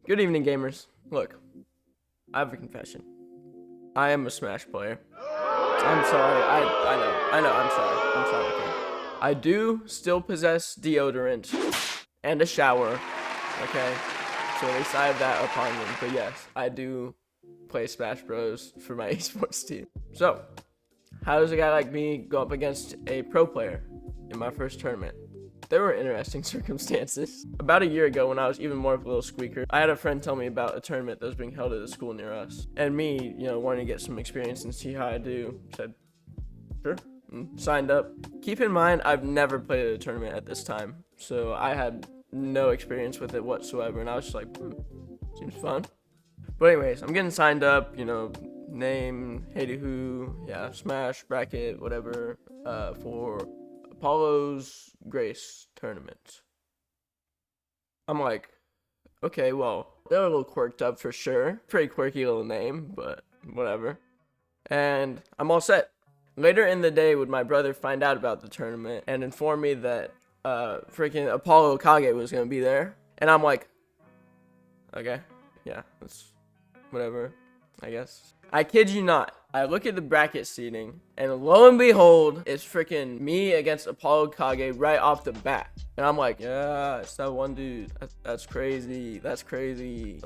Good evening, gamers. Look, I have a confession. I am a Smash player. I'm sorry. I know. I'm sorry. Okay. I do still possess deodorant and a shower. Okay. So at least I have that upon me. But yes, I do play Smash Bros for my esports team. So, how does a guy like me go up against a pro player in my first tournament? There were interesting circumstances. About a year ago, when I was even more of a little squeaker, I had a friend tell me about a tournament that was being held at a school near us. And me, wanting to get some experience and see how I do, said, sure, and signed up. Keep in mind, I've never played at a tournament at this time, so I had no experience with it whatsoever, and I was just like, seems fun. But anyways, I'm getting signed up, name, hey who, yeah, Smash, bracket, whatever, for Apollo's Grace Tournament. I'm like, okay, well, they're a little quirked up for sure. Pretty quirky little name, but whatever. And I'm all set. Later in the day, would my brother find out about the tournament and inform me that freaking ApolloKage was going to be there. And I'm like, okay, yeah, that's whatever, I guess. I kid you not. I look at the bracket seating, and lo and behold, it's freaking me against ApolloKage right off the bat. And I'm like, yeah, it's that one dude. That's crazy. That's crazy.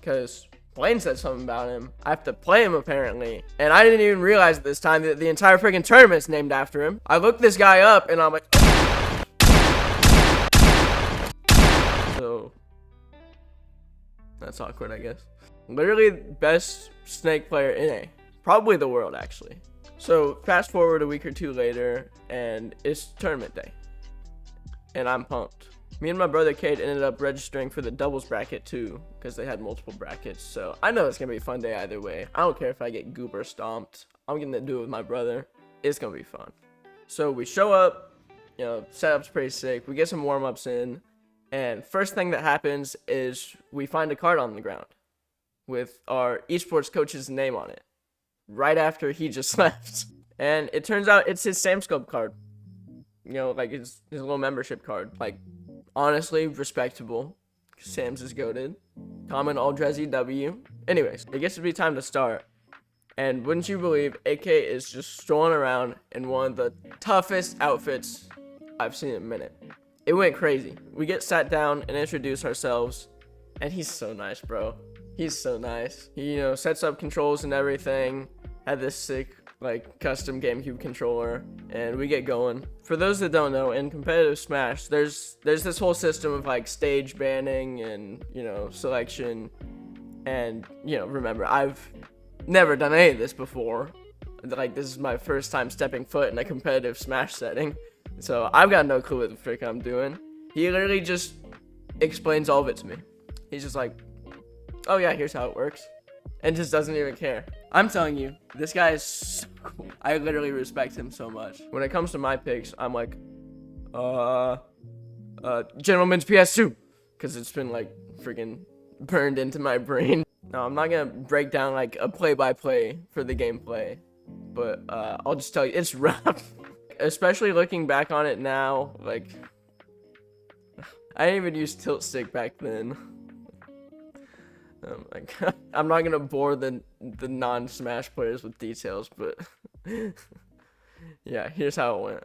Because Blaine said something about him. I have to play him, apparently. And I didn't even realize at this time that the entire freaking tournament's named after him. I looked this guy up, and I'm like, so that's awkward, I guess. Literally best snake player in probably the world, actually. So fast forward a week or two later, and it's tournament day, and I'm pumped. Me and my brother Cade ended up registering for the doubles bracket too, because they had multiple brackets. So I know it's gonna be a fun day either way. I don't care if I get goober stomped. I'm gonna do it with my brother. It's gonna be fun. So we show up, setup's pretty sick. We get some warm-ups in, and first thing that happens is we find a card on the ground with our esports coach's name on it, right after he just left. And it turns out it's his Samscope card. Like his little membership card. Like, honestly, respectable. Sam's is goated. Common Aldrezi W. Anyways, it gets to be time to start. And wouldn't you believe, AK is just strolling around in one of the toughest outfits I've seen in a minute. It went crazy. We get sat down and introduce ourselves, and he's so nice, bro. He's so nice. He, sets up controls and everything. Had this sick, custom GameCube controller, and we get going. For those that don't know, in competitive Smash, there's this whole system of stage banning and selection. And remember, I've never done any of this before. This is my first time stepping foot in a competitive Smash setting, so I've got no clue what the frick I'm doing. He literally just explains all of it to me. He's just like, oh yeah, here's how it works, and just doesn't even care. I'm telling you, this guy is so cool. I literally respect him so much. When it comes to my picks, I'm like, Gentleman's PS2, because it's been freaking burned into my brain. No, I'm not gonna break down a play-by-play for the gameplay, but I'll just tell you, it's rough. Especially looking back on it now, I didn't even use tilt stick back then. Oh my god. I'm not gonna bore the non-Smash players with details, but yeah, here's how it went.